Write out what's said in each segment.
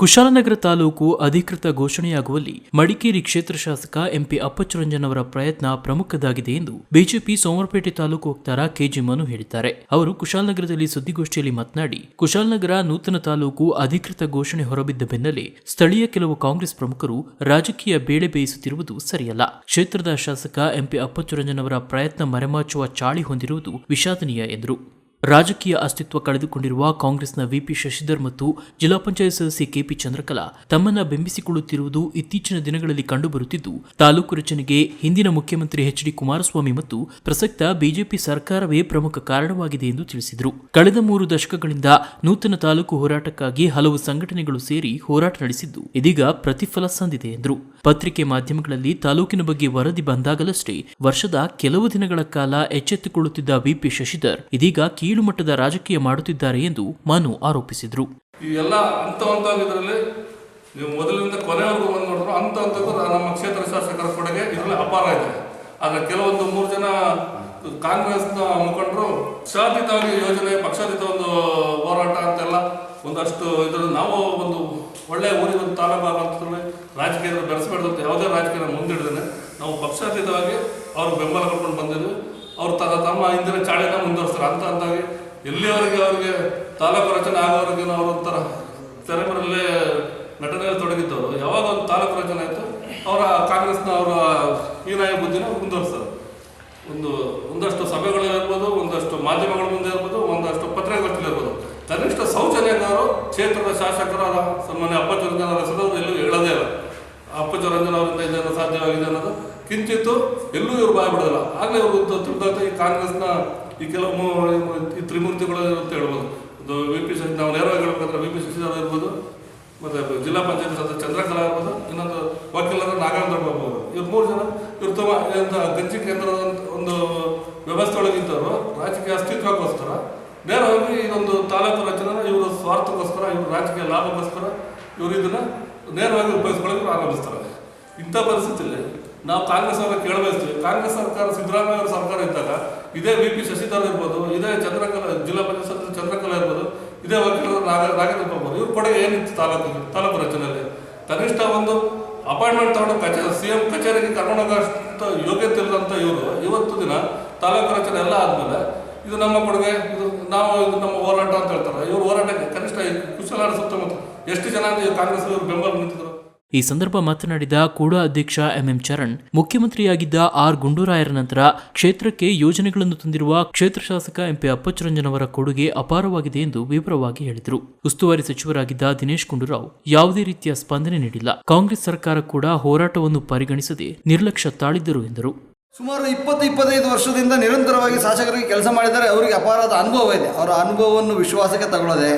ಕುಶಾಲನಗರ ತಾಲೂಕು ಅಧಿಕೃತ ಘೋಷಣೆಯಾಗುವಲ್ಲಿ ಮಡಿಕೇರಿ ಕ್ಷೇತ್ರ ಶಾಸಕ ಎಂಪಿ ಅಪ್ಪಚ್ಚುರಂಜನ್ ಅವರ ಪ್ರಯತ್ನ ಪ್ರಮುಖದಾಗಿದೆ ಎಂದು ಬಿಜೆಪಿ ಸೋಮವಾರಪೇಟೆ ತಾಲೂಕು ವಕ್ತಾರ ಕೆಜಿ ಮನು ಹೇಳಿದ್ದಾರೆ. ಅವರು ಕುಶಾಲನಗರದಲ್ಲಿ ಸುದ್ದಿಗೋಷ್ಠಿಯಲ್ಲಿ ಮಾತನಾಡಿ, ಕುಶಾಲನಗರ ನೂತನ ತಾಲೂಕು ಅಧಿಕೃತ ಘೋಷಣೆ ಹೊರಬಿದ್ದ ಬೆನ್ನಲ್ಲೇ ಸ್ಥಳೀಯ ಕೆಲವು ಕಾಂಗ್ರೆಸ್ ಪ್ರಮುಖರು ರಾಜಕೀಯ ಬೇಳೆ ಬೇಯಿಸುತ್ತಿರುವುದು ಸರಿಯಲ್ಲ. ಕ್ಷೇತ್ರದ ಶಾಸಕ ಎಂಪಿ ಅಪ್ಪಚ್ಚುರಂಜನ್ ಅವರ ಪ್ರಯತ್ನ ಮರೆಮಾಚುವ ಚಾಳಿ ಹೊಂದಿರುವುದು ವಿಷಾದನೀಯ ಎಂದರು. ರಾಜಕೀಯ ಅಸ್ತಿತ್ವ ಕಳೆದುಕೊಂಡಿರುವ ಕಾಂಗ್ರೆಸ್ನ ವಿಪಿ ಶಶಿಧರ್ ಮತ್ತು ಜಿಲ್ಲಾ ಪಂಚಾಯತ್ ಸದಸ್ಯೆ ಕೆಪಿ ಚಂದ್ರಕಲಾ ತಮ್ಮನ್ನ ಬೆಂಬಲಿಸಿಕೊಳ್ಳುತ್ತಿರುವುದು ಇತ್ತೀಚಿನ ದಿನಗಳಲ್ಲಿ ಕಂಡುಬರುತ್ತಿದ್ದು, ತಾಲೂಕು ರಚನೆಗೆ ಹಿಂದಿನ ಮುಖ್ಯಮಂತ್ರಿ ಎಚ್.ಡಿ. ಕುಮಾರಸ್ವಾಮಿ ಮತ್ತು ಪ್ರಸಕ್ತ ಬಿಜೆಪಿ ಸರ್ಕಾರವೇ ಪ್ರಮುಖ ಕಾರಣವಾಗಿದೆ ಎಂದು ತಿಳಿಸಿದರು. ಕಳೆದ 3 ದಶಕಗಳಿಂದ ನೂತನ ತಾಲೂಕು ಹೋರಾಟಕ್ಕಾಗಿ ಹಲವು ಸಂಘಟನೆಗಳು ಸೇರಿ ಹೋರಾಟ ನಡೆಸಿದ್ದು, ಇದೀಗ ಪ್ರತಿಫಲ ಸಂದಿದೆ ಎಂದರು. ಪತ್ರಿಕೆ ಮಾಧ್ಯಮಗಳಲ್ಲಿ ತಾಲೂಕಿನ ಬಗ್ಗೆ ವರದಿ ಬಂದಾಗಲಷ್ಟೇ ವರ್ಷದ ಕೆಲವು ದಿನಗಳ ಕಾಲ ಎಚ್ಚೆತ್ತುಕೊಳ್ಳುತ್ತಿದ್ದ ವಿಪಿ ಶಶಿಧರ್ ಇದೀಗ ಕೀಳು ಮಟ್ಟದ ರಾಜಕೀಯ ಮಾಡುತ್ತಿದ್ದಾರೆ ಎಂದು ಮನು ಆರೋಪಿಸಿದರು. ಈ ಎಲ್ಲ ಹಂತದಲ್ಲಿ ನೀವು ಮೊದಲಿನಿಂದ ಕೊನೆವರೆಗೂ ಬಂದು ನೋಡಿದ್ರು ಹಂತಕ್ಕೂ ನಮ್ಮ ಕ್ಷೇತ್ರ ಶಾಸಕರ ಕೊಡುಗೆ ಇದರಲ್ಲಿ ಅಪಾರ ಇದೆ. ಆದರೆ ಕೆಲವೊಂದು 3 ಜನ ಕಾಂಗ್ರೆಸ್ನ ಮುಖಂಡರು ಪಕ್ಷಾತೀತವಾಗಿ ಯೋಜನೆ, ಪಕ್ಷಾತೀತ ಒಂದು ಹೋರಾಟ ಅಂತೆಲ್ಲ ಒಂದಷ್ಟು ಇದರಲ್ಲಿ ನಾವು ಒಂದು ಒಳ್ಳೆಯ ಊರಿಗೆ ಒಂದು ತಾಲೂಕು ಆಗಂತಂದ್ರೆ ರಾಜಕೀಯದಲ್ಲಿ ಬೆಳೆಸಬಾರ್ದು ಅಂತ ಯಾವುದೇ ರಾಜಕೀಯ ಮುಂದಿಡಿದ್ರೆ ನಾವು ಪಕ್ಷಾತೀತವಾಗಿ ಅವ್ರಿಗೆ ಬೆಂಬಲ ಕೊಟ್ಕೊಂಡು ಬಂದಿದ್ವಿ. ಅವ್ರು ತಮ್ಮ ಹಿಂದಿನ ಚಾಳಿನ ಮುಂದುವರಿಸ್ತಾರೆ. ಅಂತಾಗಿ ಎಲ್ಲಿವರೆಗೆ ಅವ್ರಿಗೆ ತಾಲೂಕು ರಚನೆ ಆಗೋವರೆಗೆ ಅವರೊಂಥರ ತೆರೆಮರಲ್ಲೇ ನಟನೆಯಲ್ಲಿ ತೊಡಗಿದ್ದವರು. ಯಾವಾಗ ಒಂದು ತಾಲೂಕು ರಚನೆ ಆಯಿತು ಅವರ ಕಾಂಗ್ರೆಸ್ನ ಅವರ ಹೀನಾಯ ಬುದ್ಧಿನ ಮುಂದುವರಿಸ್ತಾರೆ. ಒಂದಷ್ಟು ಸಭೆಗಳಿರ್ಬೋದು, ಒಂದಷ್ಟು ಮಾಧ್ಯಮಗಳ ಮುಂದೆ ಇರ್ಬೋದು, ಒಂದಷ್ಟು ಪತ್ರಿಕಾಗೋಷ್ಠಿಲಿರ್ಬೋದು. ಕನಿಷ್ಠ ಸೌಜನ್ಯವರು ಕ್ಷೇತ್ರದ ಶಾಸಕರಾದ ಸನ್ಮಾನ್ಯ ಅಪ್ಪಚ್ಚುರಂಜನ್ ಅವರ ಹೆಸರು ಎಲ್ಲೂ ಹೇಳೋದೇ ಇಲ್ಲ. ಅಪ್ಪಚ್ಚುರಂಜನ್ ಅವರಿಂದ ಇದೇನೋ ಸಾಧ್ಯವಾಗಿದೆ ಅನ್ನೋದು ಕಿಂಚಿತ್ತು ಎಲ್ಲೂ ಇವರು ಬಾಯ್ಬಿಡೋದಿಲ್ಲ. ಆಗಲೇ ಇವರು ತಿಳಿದಂತೆ ಈ ಕಾಂಗ್ರೆಸ್ನ ಈ ಕೆಲವು ಈ ತ್ರಿಮೂರ್ತಿಗಳು ಅಂತ ಹೇಳ್ಬೋದು. ಇದು ವಿಪಿ ಶಶಿ, ನಾವು ನೇರವಾಗಿ ಹೇಳ್ಬೇಕಂದ್ರೆ ವಿಪಿ ಶಶಿಧರ್ ಇರ್ಬೋದು, ಮತ್ತು ಜಿಲ್ಲಾ ಪಂಚಾಯತ್ ಸದಸ್ಯ ಚಂದ್ರಕಲಾ ಇರ್ಬೋದು, ಇನ್ನೊಂದು ವಕೀಲರ ನಾಗೇಂದ್ರ ಬಾಬು ಅವರು. ಇವ್ರು 3 ಜನ ಇವ್ರು ತಮ್ಮ ಗಂಜಿ ಕೇಂದ್ರದ ಒಂದು ವ್ಯವಸ್ಥೆ ಒಳಗಿದ್ದವರು ರಾಜಕೀಯ ಅಸ್ತಿತ್ವಕ್ಕೋಸ್ಕರ ನೇರವಾಗಿ ಇದೊಂದು ತಾಲೂಕು ರಚನೆ ಇವರು ಸ್ವಾರ್ಥಕ್ಕೋಸ್ಕರ, ಇವರು ರಾಜಕೀಯ ಲಾಭಕ್ಕೋಸ್ಕರ ಇವರು ಇದನ್ನು ನೇರವಾಗಿ ಉಪಯೋಗಿಸ್ಕೊಳ್ಳೋಕೆ ಆರಂಭಿಸ್ತಾರೆ. ಇಂಥ ಪರಿಸ್ಥಿತಿಯಲ್ಲಿ ನಾವು ಕಾಂಗ್ರೆಸ್ ಅವರ ಕೇಳಬಯಸ್ತೀವಿ. ಕಾಂಗ್ರೆಸ್ ಸರ್ಕಾರ, ಸಿದ್ದರಾಮಯ್ಯ ಅವರ ಸರ್ಕಾರ ಇದ್ದಾಗ ಇದೇ ವಿಪಿ ಶಶಿಧರ್ ಇರ್ಬೋದು, ಇದೇ ಚಂದ್ರಕಲಾ, ಜಿಲ್ಲಾ ಪಂಚಾಯತ್ ಸದಸ್ಯ ಚಂದ್ರಕಲಾ ಇರ್ಬೋದು, ಇದೇ ವಕೀಲರ ನಾಗೇಂದ್ರ ಬಾಬು ಇವ್ರ ಕೊಡುಗೆ ಏನಿತ್ತು ತಾಲೂಕು ರಚನೆಯಲ್ಲಿ? ಕನಿಷ್ಠ ಒಂದು ಅಪಾಯಿಂಟ್ಮೆಂಟ್ ತಗೊಂಡು CM ಕಚೇರಿಗೆ ಕರ್ಕೊಂಡೋಗೋಷ್ಟು ಯೋಗ್ಯತೆ ಇಲ್ಲದಂಥ ಇವರು ಇವತ್ತು ದಿನ ತಾಲೂಕು ರಚನೆ ಎಲ್ಲ ಆದಮೇಲೆ ಇದು ನಮ್ಮ ಕೊಡುಗೆ, ಇದು ನಮ್ಮ ಹೋರಾಟ ಅಂತ ಹೇಳ್ತಾರೆ. ಇವರು ಹೋರಾಟಕ್ಕೆ ಕನಿಷ್ಠ ಕುಶಾಲನಗರ ಸುತ್ತಮುತ್ತ ಎಷ್ಟು ಜನ ಕಾಂಗ್ರೆಸ್ ಇವರು ಬೆಂಬಲ ನಿಂತಿದ್ರು. ಈ ಸಂದರ್ಭ ಮಾತನಾಡಿದ ಕೂಡಾ ಅಧ್ಯಕ್ಷ ಎಂಎಂ ಚರಣ್, ಮುಖ್ಯಮಂತ್ರಿಯಾಗಿದ್ದ ಆರ್ ಗುಂಡೂರಾಯರ ನಂತರ ಕ್ಷೇತ್ರಕ್ಕೆ ಯೋಜನೆಗಳನ್ನು ತಂದಿರುವ ಕ್ಷೇತ್ರ ಶಾಸಕ ಎಂಪಿ ಅಪ್ಪಚ್ಚುರಂಜನ್ ಅವರ ಕೊಡುಗೆ ಅಪಾರವಾಗಿದೆ ಎಂದು ವಿವರವಾಗಿ ಹೇಳಿದರು. ಉಸ್ತುವಾರಿ ಸಚಿವರಾಗಿದ್ದ ದಿನೇಶ್ ಗುಂಡೂರಾವ್ ಯಾವುದೇ ರೀತಿಯ ಸ್ಪಂದನೆ ನೀಡಿಲ್ಲ. ಕಾಂಗ್ರೆಸ್ ಸರ್ಕಾರ ಕೂಡ ಹೋರಾಟವನ್ನು ಪರಿಗಣಿಸದೆ ನಿರ್ಲಕ್ಷ್ಯ ತಾಳಿದ್ದರು ಎಂದರು. ಸುಮಾರು 20-25 ವರ್ಷದಿಂದ ನಿರಂತರವಾಗಿ ಶಾಸಕರಿಗೆ ಕೆಲಸ ಮಾಡಿದ್ದಾರೆ. ಅವರಿಗೆ ಅಪಾರದ ಅನುಭವ ಇದೆ. ಅವರ ಅನುಭವವನ್ನು ವಿಶ್ವಾಸಕ್ಕೆ ತಗೊಳ್ಳದೆ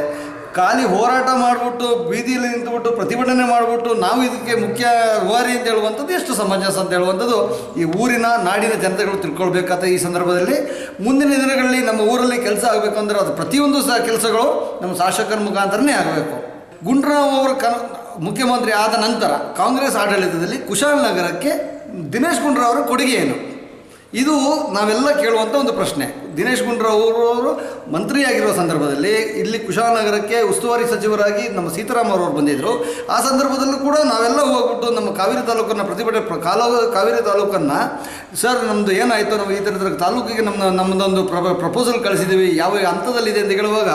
ಖಾಲಿ ಹೋರಾಟ ಮಾಡಿಬಿಟ್ಟು ಬೀದಿಯಲ್ಲಿ ನಿಂತುಬಿಟ್ಟು ಪ್ರತಿಭಟನೆ ಮಾಡಿಬಿಟ್ಟು ನಾವು ಇದಕ್ಕೆ ಮುಖ್ಯ ರೂವಾರಿ ಅಂತ ಹೇಳುವಂಥದ್ದು ಎಷ್ಟು ಸಮಂಜಸ ಅಂತ ಹೇಳುವಂಥದ್ದು ಈ ಊರಿನ ನಾಡಿನ ಜನತೆಗಳು ತಿಳ್ಕೊಳ್ಬೇಕಾದ ಈ ಸಂದರ್ಭದಲ್ಲಿ ಮುಂದಿನ ದಿನಗಳಲ್ಲಿ ನಮ್ಮ ಊರಲ್ಲಿ ಕೆಲಸ ಆಗಬೇಕು ಅಂದರೆ ಅದು ಪ್ರತಿಯೊಂದು ಕೆಲಸಗಳು ನಮ್ಮ ಶಾಸಕರ ಮುಖಾಂತರನೇ ಆಗಬೇಕು. ಗುಂಡೂರಾವ್ ಅವರು ಮುಖ್ಯಮಂತ್ರಿ ಆದ ನಂತರ ಕಾಂಗ್ರೆಸ್ ಆಡಳಿತದಲ್ಲಿ ಕುಶಾಲನಗರಕ್ಕೆ ದಿನೇಶ್ ಗುಂಡೂರಾವ್ ಅವರ ಕೊಡುಗೆ ಏನು? ಇದು ನಾವೆಲ್ಲ ಕೇಳುವಂಥ ಒಂದು ಪ್ರಶ್ನೆ. ದಿನೇಶ್ ಗುಂಡೂರಾವ್ ಅವರು ಮಂತ್ರಿಯಾಗಿರುವ ಸಂದರ್ಭದಲ್ಲಿ ಇಲ್ಲಿ ಕುಶಾಲನಗರಕ್ಕೆ ಉಸ್ತುವಾರಿ ಸಚಿವರಾಗಿ ನಮ್ಮ ಸೀತಾರಾಮ್ ಅವರು ಬಂದಿದ್ದರು. ಆ ಸಂದರ್ಭದಲ್ಲೂ ಕೂಡ ನಾವೆಲ್ಲ ಹೋಗ್ಬಿಟ್ಟು ನಮ್ಮ ಕಾವೇರಿ ತಾಲೂಕನ್ನು ಕಾವೇರಿ ತಾಲೂಕನ್ನು ಸರ್ ನಮ್ಮದು ಏನಾಯಿತು, ನಾವು ಈ ಥರದ ತಾಲೂಕಿಗೆ ನಮ್ಮದೊಂದು ಪ್ರಪೋಸಲ್ ಕಳಿಸಿದ್ದೀವಿ, ಯಾವ ಹಂತದಲ್ಲಿದೆ ಅಂತ ಹೇಳುವಾಗ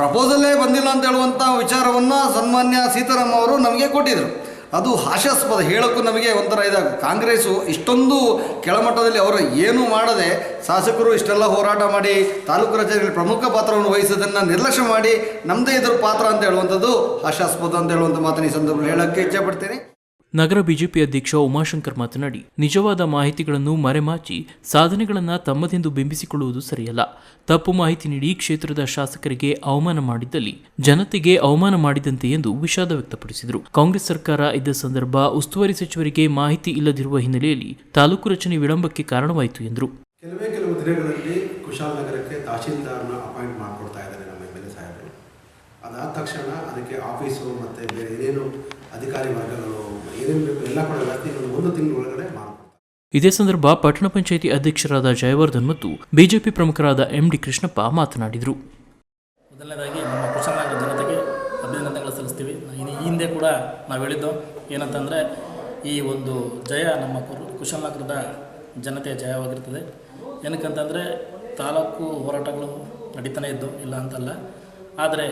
ಪ್ರಪೋಸಲ್ಲೇ ಬಂದಿಲ್ಲ ಅಂತ ಹೇಳುವಂಥ ವಿಚಾರವನ್ನು ಸನ್ಮಾನ್ಯ ಸೀತಾರಾಮ್ ಅವರು ನಮಗೆ ಕೊಟ್ಟಿದ್ದರು. ಅದು ಹಾಸ್ಯಾಸ್ಪದ. ಹೇಳೋಕ್ಕೂ ನಮಗೆ ಒಂಥರ ಇದಾಗ ಕಾಂಗ್ರೆಸ್ಸು ಇಷ್ಟೊಂದು ಕೆಳಮಟ್ಟದಲ್ಲಿ ಅವರು ಏನೂ ಮಾಡದೆ ಶಾಸಕರು ಇಷ್ಟೆಲ್ಲ ಹೋರಾಟ ಮಾಡಿ ತಾಲೂಕು ರಚನೆಯಲ್ಲಿ ಪ್ರಮುಖ ಪಾತ್ರವನ್ನು ವಹಿಸೋದನ್ನು ನಿರ್ಲಕ್ಷ್ಯ ಮಾಡಿ ನಮ್ಮದೇ ಇದ್ರ ಪಾತ್ರ ಅಂತ ಹೇಳುವಂಥದ್ದು ಹಾಸ್ಯಾಸ್ಪದ ಅಂತ ಹೇಳುವಂಥ ಮಾತನ್ನು ಈ ಸಂದರ್ಭದಲ್ಲಿ ಹೇಳೋಕ್ಕೆ ಇಚ್ಛೆಪಡ್ತೀನಿ. ನಗರ ಬಿಜೆಪಿ ಅಧ್ಯಕ್ಷ ಉಮಾಶಂಕರ್ ಮಾತನಾಡಿ, ನಿಜವಾದ ಮಾಹಿತಿಗಳನ್ನು ಮರೆಮಾಚಿ ಸಾಧನೆಗಳನ್ನು ತಮ್ಮದೆಂದು ಬಿಂಬಿಸಿಕೊಳ್ಳುವುದು ಸರಿಯಲ್ಲ. ತಪ್ಪು ಮಾಹಿತಿ ನೀಡಿ ಕ್ಷೇತ್ರದ ಶಾಸಕರಿಗೆ ಅವಮಾನ ಮಾಡಿದ್ದಲ್ಲಿ ಜನತೆಗೆ ಅವಮಾನ ಮಾಡಿದಂತೆ ಎಂದು ವಿಷಾದ ವ್ಯಕ್ತಪಡಿಸಿದರು. ಕಾಂಗ್ರೆಸ್ ಸರ್ಕಾರ ಇದ್ದ ಸಂದರ್ಭ ಉಸ್ತುವಾರಿ ಸಚಿವರಿಗೆ ಮಾಹಿತಿ ಇಲ್ಲದಿರುವ ಹಿನ್ನೆಲೆಯಲ್ಲಿ ತಾಲೂಕು ರಚನೆ ವಿಳಂಬಕ್ಕೆ ಕಾರಣವಾಯಿತು ಎಂದರು. ಕೆಲವು ದಿನಗಳಲ್ಲಿ ಕುಶಾಲನಗರಕ್ಕೆ ತಹಶೀಲ್ದಾರ್ನ ಅಪಾಯಿಂಟ್ ಮಾಡಿಕೊಡ್ತಾ ಇದ್ದಾರೆ ನಮ್ಮ MLA ಸಾಹೇಬರು. ಅದಾದ ತಕ್ಷಣ ಅದಕ್ಕೆ ಆಫೀಸು ಮತ್ತು ಬೇರೆ ಏನೇನು ಅಧಿಕಾರಿ ವರ್ಗಗಳು ಏನೇನು ಬೇಕು ಎಲ್ಲ ಕೂಡ ವ್ಯವಸ್ಥೆ 1 ತಿಂಗಳ ಒಳಗಡೆ ಮಾಡ್ತಾರೆ. ಇದೇ ಸಂದರ್ಭ ಪಟ್ಟಣ ಪಂಚಾಯಿತಿ ಅಧ್ಯಕ್ಷರಾದ ಜಯವರ್ಧನ್ ಮತ್ತು ಬಿಜೆಪಿ ಪ್ರಮುಖರಾದ MD ಕೃಷ್ಣಪ್ಪ ಮಾತನಾಡಿದರು. ಮೊದಲನೇದಾಗಿ ನಮ್ಮ ಕುಶಾಲನಗರ ಜನತೆಗೆ ಅಭಿನಂದನೆಗಳು ಸಲ್ಲಿಸ್ತೀವಿ. ಈ ಹಿಂದೆ ಹಿಂದೆ ಕೂಡ ನಾವು ಹೇಳಿದ್ದು ಏನಂತಂದರೆ ಈ ಒಂದು ಜಯ ನಮ್ಮ ಕುಶಾಲನಗರದ ಜನತೆಯ ಜಯವಾಗಿರ್ತದೆ. ಏನಕ್ಕಂತಂದರೆ ತಾಲೂಕು ಹೋರಾಟಗಳು ನಡೀತಾನೆ ಇದ್ದು ಇಲ್ಲ ಅಂತಲ್ಲ, ಆದರೆ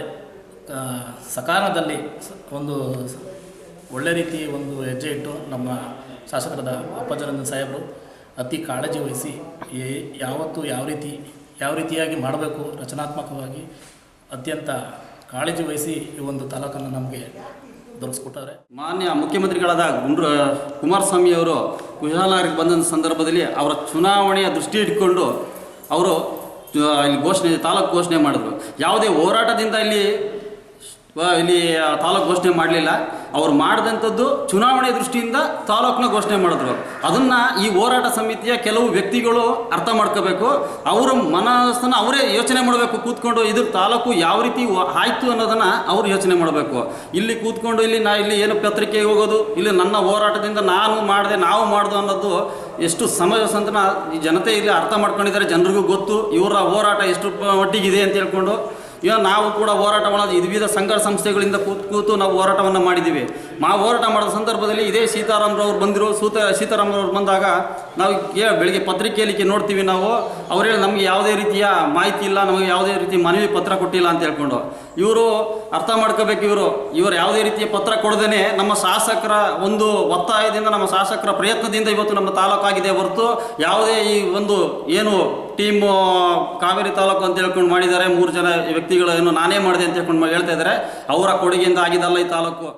ಸಕಾಲದಲ್ಲಿ ಒಂದು ಒಳ್ಳೆ ರೀತಿ ಒಂದು ಹೆಜ್ಜೆ ಇಟ್ಟು ನಮ್ಮ ಶಾಸಕರಾದ ಅಪ್ಪಚ್ಚುರಂಜನ್ ಸಾಹೇಬರು ಅತಿ ಕಾಳಜಿ ವಹಿಸಿ ಯಾವತ್ತು ಯಾವ ರೀತಿಯಾಗಿ ಮಾಡಬೇಕು ರಚನಾತ್ಮಕವಾಗಿ ಅತ್ಯಂತ ಕಾಳಜಿ ವಹಿಸಿ ಈ ಒಂದು ತಾಲೂಕನ್ನು ನಮಗೆ ದೊರಕಿಸ್ಕೊಟ್ಟಾರೆ. ಮಾನ್ಯ ಮುಖ್ಯಮಂತ್ರಿಗಳಾದ ಕುಮಾರಸ್ವಾಮಿಯವರು ಕುಶಾಲನಗರಕ್ಕೆ ಬಂದ ಸಂದರ್ಭದಲ್ಲಿ ಅವರ ಚುನಾವಣೆಯ ದೃಷ್ಟಿ ಇಟ್ಕೊಂಡು ಅವರು ಇಲ್ಲಿ ತಾಲೂಕು ಘೋಷಣೆ ಮಾಡಿದ್ರು. ಯಾವುದೇ ಹೋರಾಟದಿಂದ ಇಲ್ಲಿ ತಾಲೂಕು ಘೋಷಣೆ ಮಾಡಲಿಲ್ಲ. ಅವ್ರು ಮಾಡಿದಂಥದ್ದು ಚುನಾವಣೆ ದೃಷ್ಟಿಯಿಂದ ತಾಲೂಕನ್ನ ಘೋಷಣೆ ಮಾಡಿದ್ರು. ಅದನ್ನು ಈ ಹೋರಾಟ ಸಮಿತಿಯ ಕೆಲವು ವ್ಯಕ್ತಿಗಳು ಅರ್ಥ ಮಾಡ್ಕೋಬೇಕು. ಅವರ ಮನಸ್ಸನ್ನು ಅವರೇ ಯೋಚನೆ ಮಾಡಬೇಕು. ಕೂತ್ಕೊಂಡು ಇದ್ರ ತಾಲೂಕು ಯಾವ ರೀತಿ ಆಯಿತು ಅನ್ನೋದನ್ನು ಅವರು ಯೋಚನೆ ಮಾಡಬೇಕು. ಇಲ್ಲಿ ಕೂತ್ಕೊಂಡು ಇಲ್ಲಿ ಏನು ಪತ್ರಿಕೆಗೆ ಹೋಗೋದು, ಇಲ್ಲಿ ನನ್ನ ಹೋರಾಟದಿಂದ ನಾವು ಮಾಡ್ದು ಅನ್ನೋದು ಎಷ್ಟು ಸಮಂಜಸ ಅಂತ ಈ ಜನತೆ ಇಲ್ಲಿ ಅರ್ಥ ಮಾಡ್ಕೊಂಡಿದ್ದಾರೆ. ಜನರಿಗೂ ಗೊತ್ತು ಇವರ ಹೋರಾಟ ಎಷ್ಟು ಮಟ್ಟಿಗಿದೆ ಅಂತ ಹೇಳ್ಕೊಂಡು. ಈಗ ನಾವು ಕೂಡ ಹೋರಾಟ ಮಾಡೋದು ವಿವಿಧ ಸಂಘ ಸಂಸ್ಥೆಗಳಿಂದ ಕೂತು ನಾವು ಹೋರಾಟವನ್ನು ಮಾಡಿದ್ದೀವಿ. ಹೋರಾಟ ಮಾಡೋ ಸಂದರ್ಭದಲ್ಲಿ ಇದೇ ಸೀತಾರಾಮ್ರವ್ರು ಬಂದಿರೋ ಸೀತಾರಾಮ್ರವ್ರು ಬಂದಾಗ ನಾವು ಬೆಳಿಗ್ಗೆ ಪತ್ರಿಕೆಯಲ್ಲಿ ನೋಡ್ತೀವಿ ನಾವು. ಅವ್ರು ಹೇಳಿ ನಮಗೆ ಯಾವುದೇ ರೀತಿಯ ಮಾಹಿತಿ ಇಲ್ಲ, ನಮಗೆ ಯಾವುದೇ ರೀತಿ ಮನವಿ ಪತ್ರ ಕೊಟ್ಟಿಲ್ಲ ಅಂತ ಹೇಳ್ಕೊಂಡು. ಇವರು ಅರ್ಥ ಮಾಡ್ಕೋಬೇಕು. ಇವರು ಯಾವುದೇ ರೀತಿಯ ಪತ್ರ ಕೊಡದೇನೆ ನಮ್ಮ ಶಾಸಕರ ಒಂದು ಒತ್ತಾಯದಿಂದ, ನಮ್ಮ ಶಾಸಕರ ಪ್ರಯತ್ನದಿಂದ ಇವತ್ತು ನಮ್ಮ ತಾಲೂಕಾಗಿದೆ ಹೊರತು ಯಾವುದೇ ಈ ಒಂದು ಏನು ಟೀಮು ಕಾವೇರಿ ತಾಲೂಕು ಅಂತ ಹೇಳ್ಕೊಂಡು ಮಾಡಿದ್ದಾರೆ. 3 ಜನ ವ್ಯಕ್ತಿಗಳು ಏನು ನಾನೇ ಮಾಡಿದೆ ಅಂತ ಹೇಳ್ಕೊಂಡು ಹೇಳ್ತಾ ಇದ್ದಾರೆ. ಅವರ ಕೊಡುಗೆಯಿಂದ ಆಗಿದ್ದಲ್ಲ ಈ ತಾಲೂಕು.